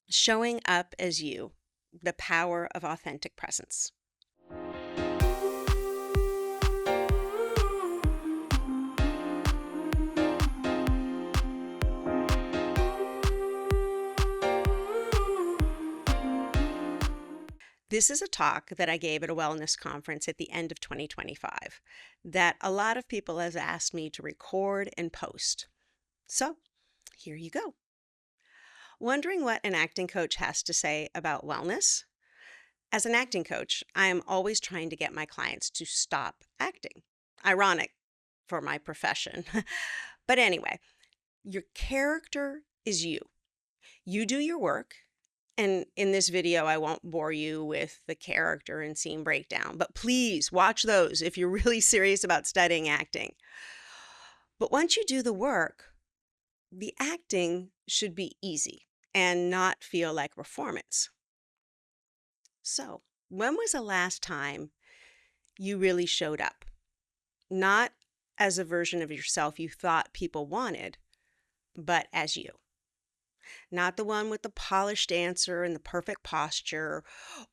Showing up as you, the power of authentic presence. This is a talk that I gave at a wellness conference at the end of 2025 that a lot of people have asked me to record and post. So here you go. Wondering what an acting coach has to say about wellness? As an acting coach, I am always trying to get my clients to stop acting. Ironic for my profession. But anyway, your character is you. You do your work. And in this video, I won't bore you with the character and scene breakdown, but please watch those if you're really serious about studying acting. But once you do the work, the acting should be easy and not feel like a performance. So, when was the last time you really showed up? Not as a version of yourself you thought people wanted, but as you. Not the one with the polished answer and the perfect posture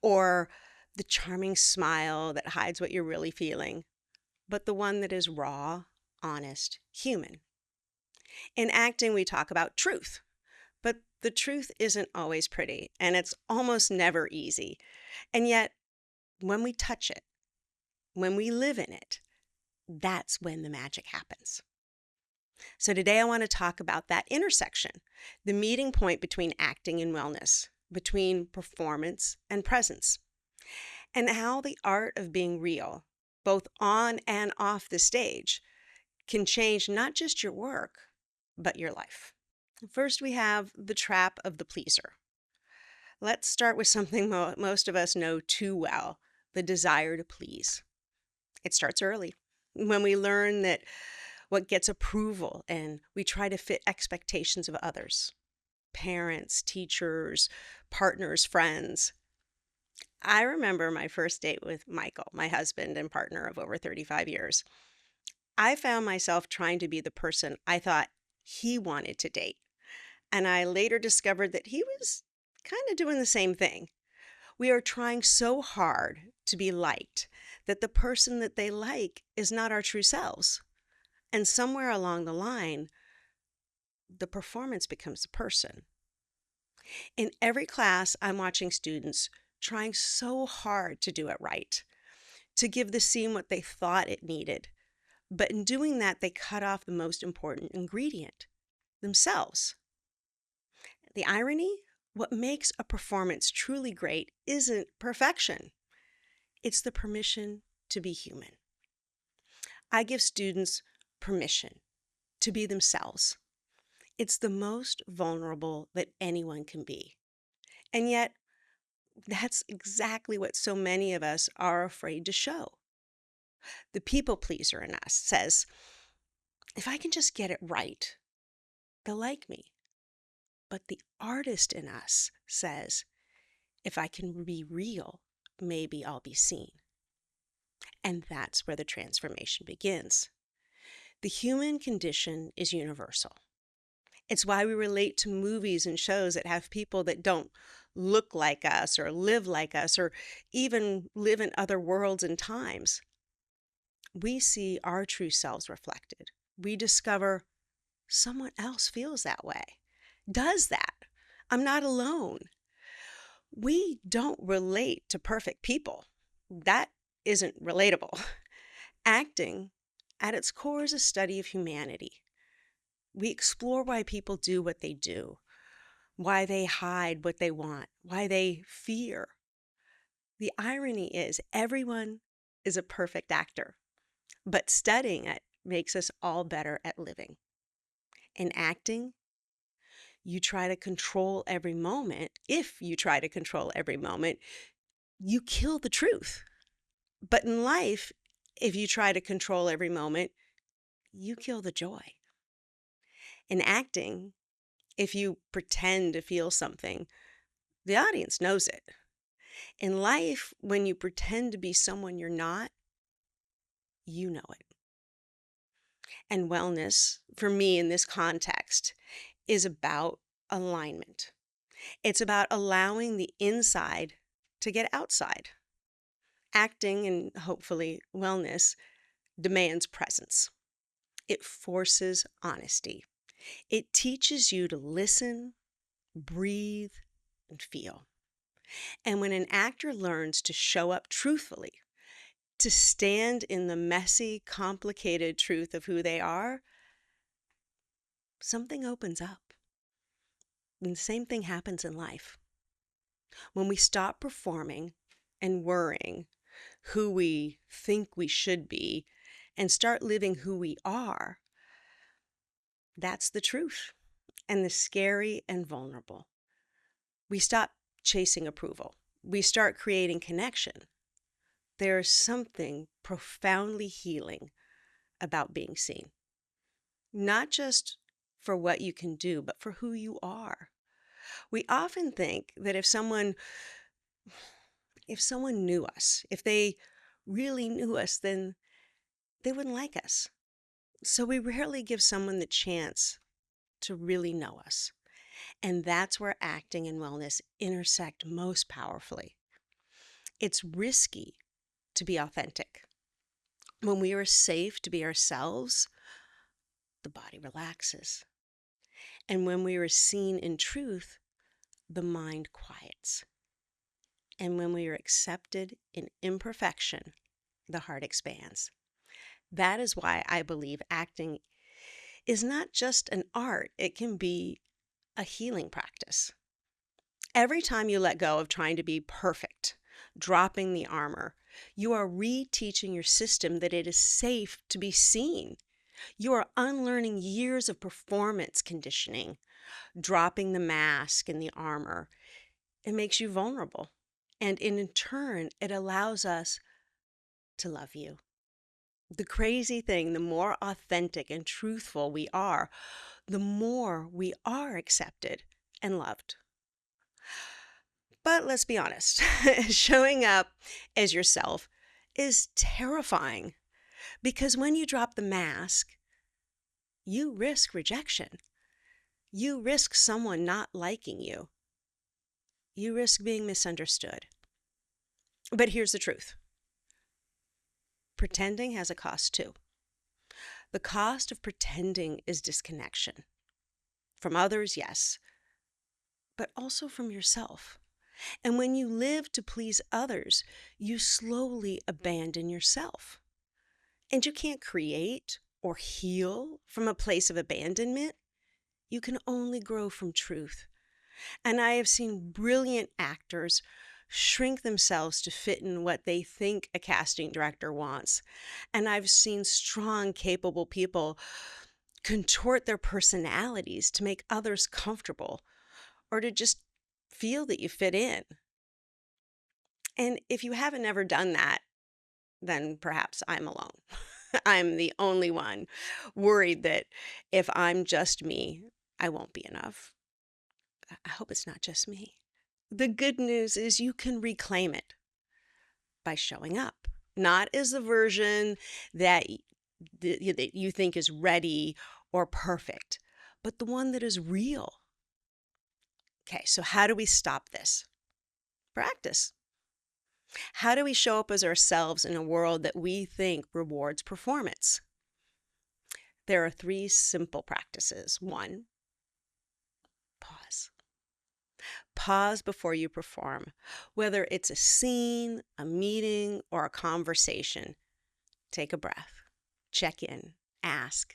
or the charming smile that hides what you're really feeling, but the one that is raw, honest, human. In acting, we talk about truth, but the truth isn't always pretty and it's almost never easy. And yet, when we touch it, when we live in it, that's when the magic happens. So today I want to talk about that intersection, the meeting point between acting and wellness, between performance and presence, and how the art of being real, both on and off the stage, can change not just your work, but your life. First, we have the trap of the pleaser. Let's start with something most of us know too well, the desire to please. It starts early when we learn that what gets approval and we try to fit expectations of others, parents, teachers, partners, friends. I remember my first date with Michael, my husband and partner of over 35 years. I found myself trying to be the person I thought he wanted to date. And I later discovered that he was kind of doing the same thing. We are trying so hard to be liked that the person that they like is not our true selves. And somewhere along the line, the performance becomes the person. In every class, I'm watching students trying so hard to do it right, to give the scene what they thought it needed. But in doing that, they cut off the most important ingredient, themselves. The irony? What makes a performance truly great isn't perfection. It's the permission to be human. I give students permission to be themselves. It's the most vulnerable that anyone can be. And yet, that's exactly what so many of us are afraid to show. The people pleaser in us says, if I can just get it right, they'll like me. But the artist in us says, if I can be real, maybe I'll be seen. And that's where the transformation begins. The human condition is universal. It's why we relate to movies and shows that have people that don't look like us or live like us or even live in other worlds and times. We see our true selves reflected. We discover someone else feels that way, does that. I'm not alone. We don't relate to perfect people. That isn't relatable. Acting, at its core, is a study of humanity. We explore why people do what they do, why they hide what they want, why they fear. The irony is, everyone is a perfect actor, but studying it makes us all better at living. In acting, you try to control every moment. If you try to control every moment, you kill the truth. But in life, if you try to control every moment, you kill the joy. In acting, if you pretend to feel something, the audience knows it. In life, when you pretend to be someone you're not, you know it. And wellness, for me in this context, is about alignment. It's about allowing the inside to get outside. Acting and hopefully wellness demands presence. It forces honesty. It teaches you to listen, breathe, and feel. And when an actor learns to show up truthfully, to stand in the messy, complicated truth of who they are, something opens up. And the same thing happens in life. When we stop performing and worrying who we think we should be and start living who we are, that's the truth and the scary and vulnerable. We stop chasing approval. We start creating connection. There's something profoundly healing about being seen, not just for what you can do, but for who you are. We often think that if someone knew us, if they really knew us, then they wouldn't like us. So we rarely give someone the chance to really know us. And that's where acting and wellness intersect most powerfully. It's risky to be authentic. When we are safe to be ourselves, the body relaxes. And when we are seen in truth, the mind quiets. And when we are accepted in imperfection, the heart expands. That is why I believe acting is not just an art, it can be a healing practice. Every time you let go of trying to be perfect, dropping the armor, you are reteaching your system that it is safe to be seen. You are unlearning years of performance conditioning, dropping the mask and the armor. It makes you vulnerable. And in turn, it allows us to love you. The crazy thing, the more authentic and truthful we are, the more we are accepted and loved. But let's be honest, showing up as yourself is terrifying because when you drop the mask, you risk rejection. You risk someone not liking you. You risk being misunderstood. But here's the truth. Pretending has a cost too. The cost of pretending is disconnection. From others, yes, but also from yourself. And when you live to please others, you slowly abandon yourself. And you can't create or heal from a place of abandonment. You can only grow from truth. And I have seen brilliant actors shrink themselves to fit in what they think a casting director wants. And I've seen strong, capable people contort their personalities to make others comfortable or to just feel that you fit in. And if you haven't ever done that, then perhaps I'm alone. I'm the only one worried that if I'm just me, I won't be enough. I hope it's not just me. The good news is you can reclaim it by showing up, not as the version that that you think is ready or perfect, but the one that is real. Okay, so how do we stop this? Practice. How do we show up as ourselves in a world that we think rewards performance? There are 3 simple practices. 1, pause. Pause before you perform. Whether it's a scene, a meeting, or a conversation, take a breath. Check in. Ask,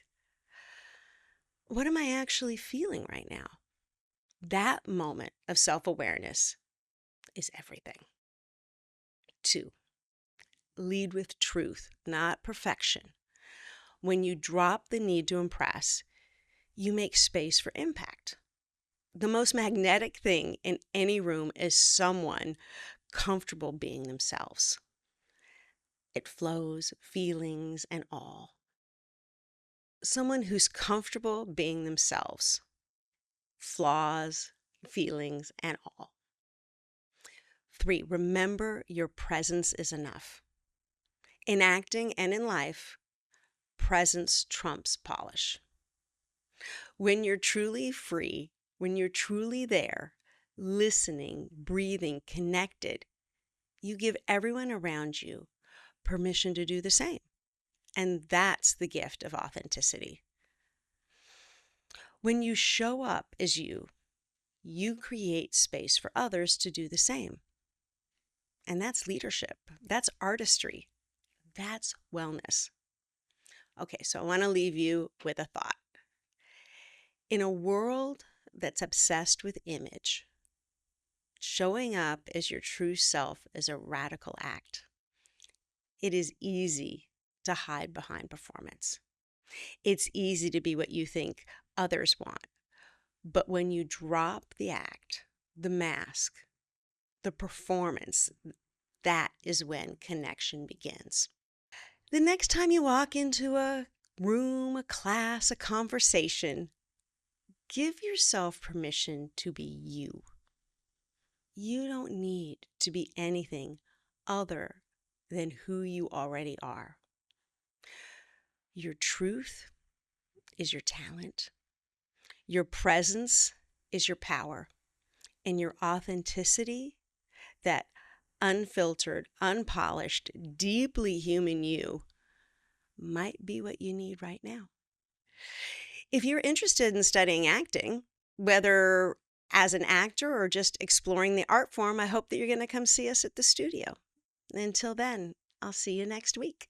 what am I actually feeling right now? That moment of self-awareness is everything. 2, lead with truth, not perfection. When you drop the need to impress, you make space for impact. The most magnetic thing in any room is someone comfortable being themselves. It flows, feelings and all. Someone who's comfortable being themselves, flaws, feelings and all. 3, remember your presence is enough. In acting and in life, presence trumps polish. When you're truly free, when you're truly there, listening, breathing, connected, you give everyone around you permission to do the same. And that's the gift of authenticity. When you show up as you create space for others to do the same. And that's leadership. That's artistry. That's wellness. Okay, so I want to leave you with a thought. In a world that's obsessed with image, showing up as your true self is a radical act. It is easy to hide behind performance. It's easy to be what you think others want. But when you drop the act, the mask, the performance, that is when connection begins. The next time you walk into a room, a class, a conversation, give yourself permission to be you. You don't need to be anything other than who you already are. Your truth is your talent. Your presence is your power. And your authenticity, that unfiltered, unpolished, deeply human you, might be what you need right now. If you're interested in studying acting, whether as an actor or just exploring the art form, I hope that you're going to come see us at the studio. Until then, I'll see you next week.